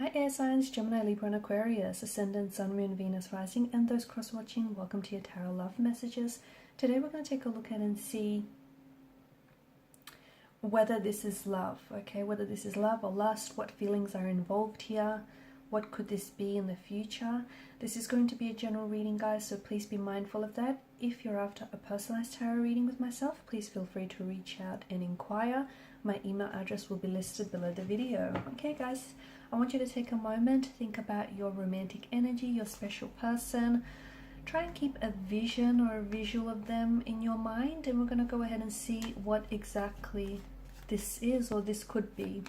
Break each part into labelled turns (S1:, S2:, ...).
S1: Hi air signs, Gemini, Libra and Aquarius, Ascendant, Sun, Moon, Venus, Rising, and those cross-watching, welcome to your Tarot Love Messages. Today we're going to take a look at and see whether this is love, okay? Whether this is love or lust, what feelings are involved here, what could this be in the future. This is going to be a general reading, guys, so please be mindful of that. If you're after a personalized tarot reading with myself, please feel free to reach out and inquire. My email address will be listed below the video. Okay, guys, I want you to take a moment, think about your romantic energy, your special person. Try and keep a vision or a visual of them in your mind, and we're going to go ahead and see what exactly this is or this could be.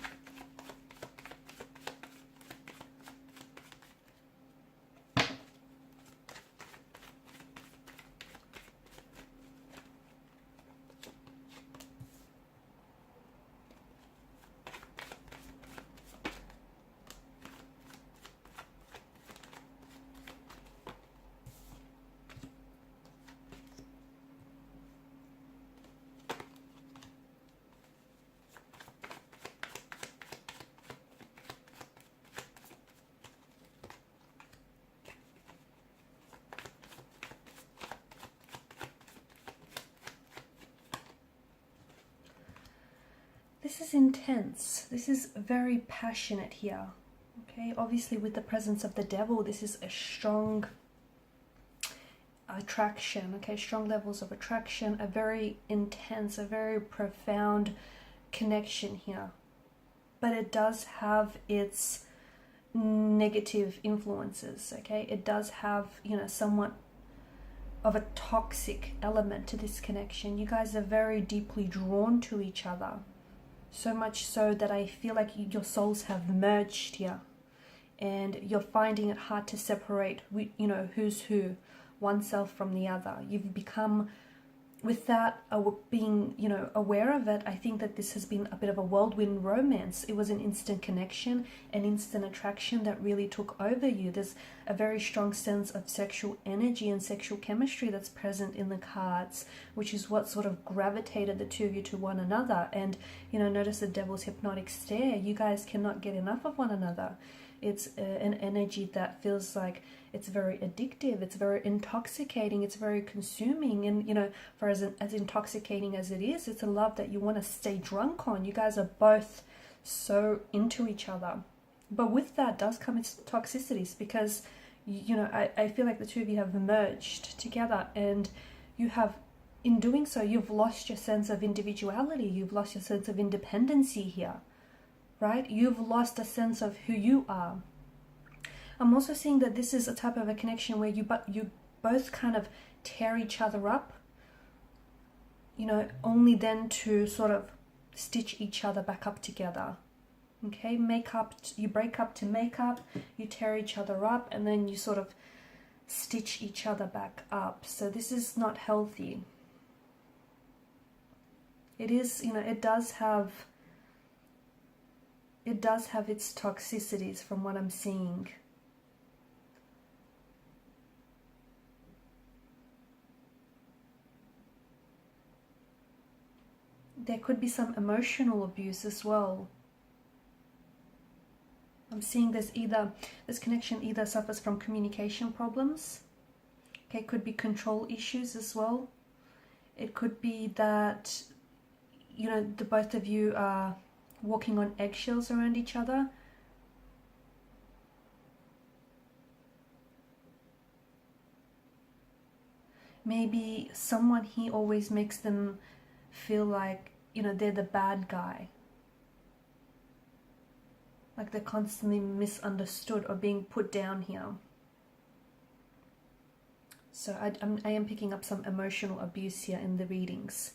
S1: This is intense. This is very passionate here. Okay, obviously with the presence of the devil, this is a strong attraction. Okay, strong levels of attraction, a very intense, a very profound connection here. But it does have its negative influences. Okay, it does have, you know, somewhat of a toxic element to this connection. You guys are very deeply drawn to each other. So much so that I feel like your souls have merged here, and you're finding it hard to separate, you know, who's who, oneself from the other. You've become, without being, you know, aware of it, I think that this has been a bit of a whirlwind romance. It was an instant connection, an instant attraction that really took over you. There's a very strong sense of sexual energy and sexual chemistry that's present in the cards, which is what sort of gravitated the two of you to one another. And, you know, notice the devil's hypnotic stare. You guys cannot get enough of one another. It's an energy that feels like it's very addictive, it's very intoxicating, it's very consuming. And, you know, for as intoxicating as it is, it's a love that you want to stay drunk on. You guys are both so into each other. But with that does come its toxicities, because, you know, I feel like the two of you have merged together, and you have, in doing so, you've lost your sense of individuality, you've lost your sense of independency here. Right? You've lost a sense of who you are. I'm also seeing that this is a type of a connection where you both kind of tear each other up, you know, only then to sort of stitch each other back up together. Okay, you break up to make up, you tear each other up, and then you sort of stitch each other back up. So this is not healthy. It is, you know, it does have its toxicities from what I'm seeing. There could be some emotional abuse as well. I'm seeing this connection either suffers from communication problems. Okay, it could be control issues as well. It could be that, you know, the both of you are walking on eggshells around each other. Maybe someone here always makes them feel like, you know, they're the bad guy. Like they're constantly misunderstood or being put down here. So I am picking up some emotional abuse here in the readings.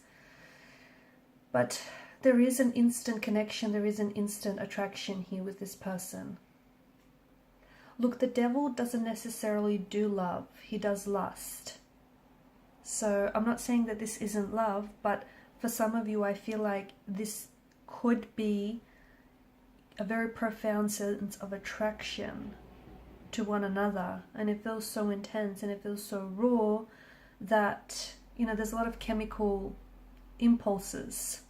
S1: But there is an instant connection, there is an instant attraction here with this person. Look, the devil doesn't necessarily do love, he does lust. So I'm not saying that this isn't love, but for some of you I feel like this could be a very profound sense of attraction to one another. And it feels so intense and it feels so raw that, you know, there's a lot of chemical impulses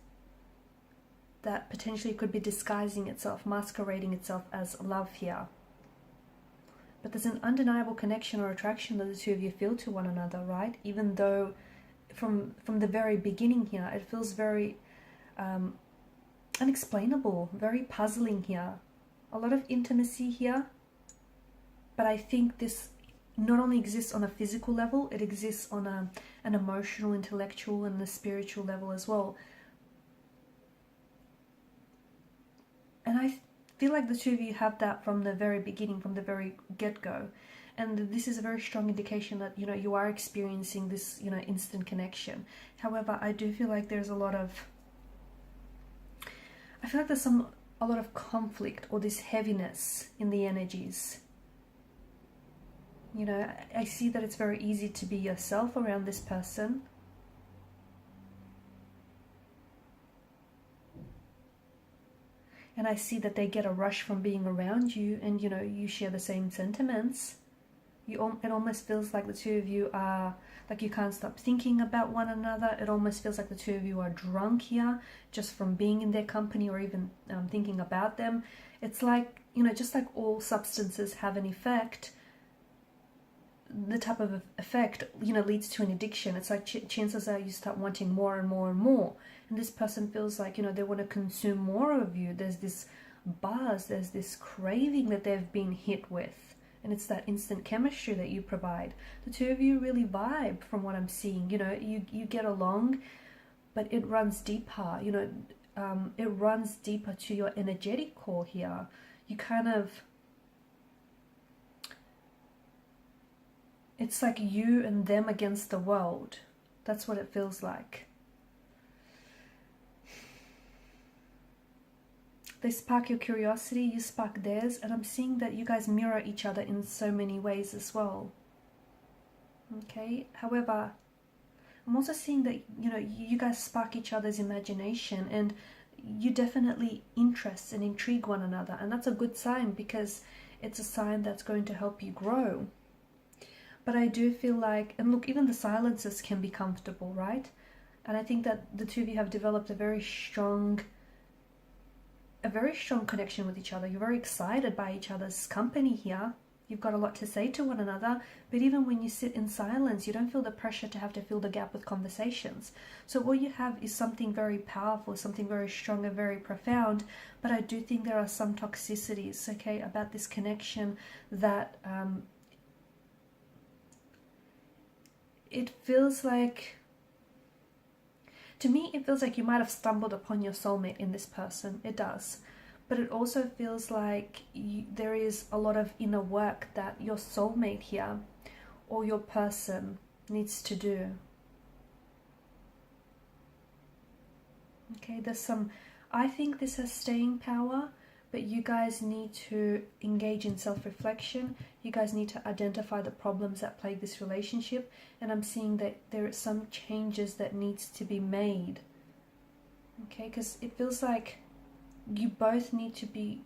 S1: that potentially could be disguising itself, masquerading itself as love here. But there's an undeniable connection or attraction that the two of you feel to one another, right? Even though from the very beginning here, it feels very unexplainable, very puzzling here. A lot of intimacy here. But I think this not only exists on a physical level, it exists on an emotional, intellectual, and a spiritual level as well. And I feel like the two of you have that from the very beginning, from the very get-go. And this is a very strong indication that, you know, you are experiencing this, you know, instant connection. However, I do feel like there's a lot of conflict or this heaviness in the energies. You know, I see that it's very easy to be yourself around this person. And I see that they get a rush from being around you, and, you know, you share the same sentiments. It almost feels like the two of you are, like, you can't stop thinking about one another. It almost feels like the two of you are drunk here, just from being in their company or even thinking about them. It's like, you know, just like all substances have an effect, the type of effect, you know, leads to an addiction. It's like chances are you start wanting more and more and more. And this person feels like, you know, they want to consume more of you. There's this buzz, there's this craving that they've been hit with. And it's that instant chemistry that you provide. The two of you really vibe from what I'm seeing. You know, you get along, but it runs deeper. You know, it runs deeper to your energetic core here. You kind of... It's like you and them against the world. That's what it feels like. They spark your curiosity, you spark theirs, and I'm seeing that you guys mirror each other in so many ways as well. Okay, however, I'm also seeing that, you know, you guys spark each other's imagination, and you definitely interest and intrigue one another, and that's a good sign, because it's a sign that's going to help you grow. But I do feel like, and look, even the silences can be comfortable, right? And I think that the two of you have developed a very strong connection with each other. You're very excited by each other's company here. You've got a lot to say to one another, but even when you sit in silence, you don't feel the pressure to have to fill the gap with conversations. So all you have is something very powerful, something very strong and very profound. But I do think there are some toxicities, okay, about this connection that it feels like, to me, it feels like you might have stumbled upon your soulmate in this person. It does. But it also feels like there is a lot of inner work that your soulmate here or your person needs to do. Okay, I think this has staying power, but you guys need to engage in self-reflection. You guys need to identify the problems that plague this relationship. And I'm seeing that there are some changes that needs to be made. Okay, because it feels like you both need to be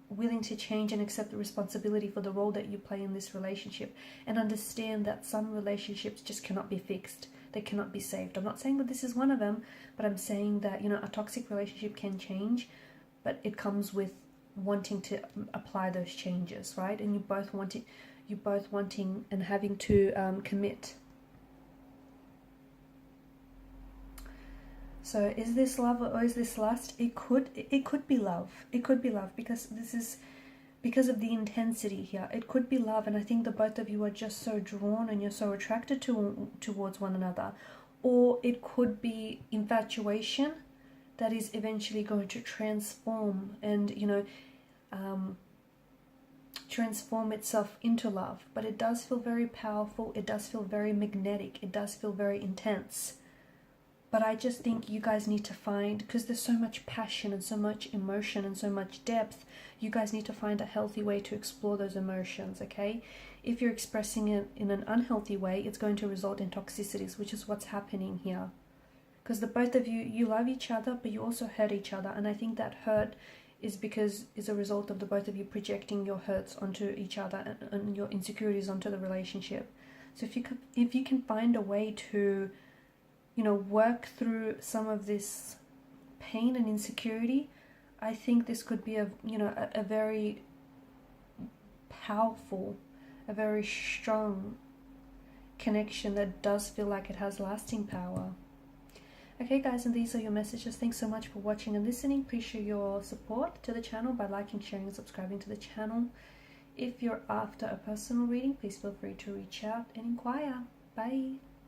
S1: willing to change and accept the responsibility for the role that you play in this relationship. And understand that some relationships just cannot be fixed. They cannot be saved. I'm not saying that this is one of them, but I'm saying that, you know, a toxic relationship can change, but it comes with wanting to apply those changes, right? And you both wanting and having to commit. So is this love or is this lust? It could be love. It could be love, because this is because of the intensity here. It could be love, and I think the both of you are just so drawn and you're so attracted towards one another. Or it could be infatuation that is eventually going to transform and, you know, transform itself into love. But it does feel very powerful. It does feel very magnetic. It does feel very intense. But I just think you guys need to find, because there's so much passion and so much emotion and so much depth, you guys need to find a healthy way to explore those emotions, okay? If you're expressing it in an unhealthy way, it's going to result in toxicities, which is what's happening here. Because the both of you love each other, but you also hurt each other. And I think that hurt is a result of the both of you projecting your hurts onto each other and your insecurities onto the relationship. So if you can find a way to, you know, work through some of this pain and insecurity, I think this could be a very powerful, a very strong connection that does feel like it has lasting power. Okay guys, and these are your messages. Thanks so much for watching and listening. Please show your support to the channel by liking, sharing and subscribing to the channel. If you're after a personal reading, please feel free to reach out and inquire. Bye.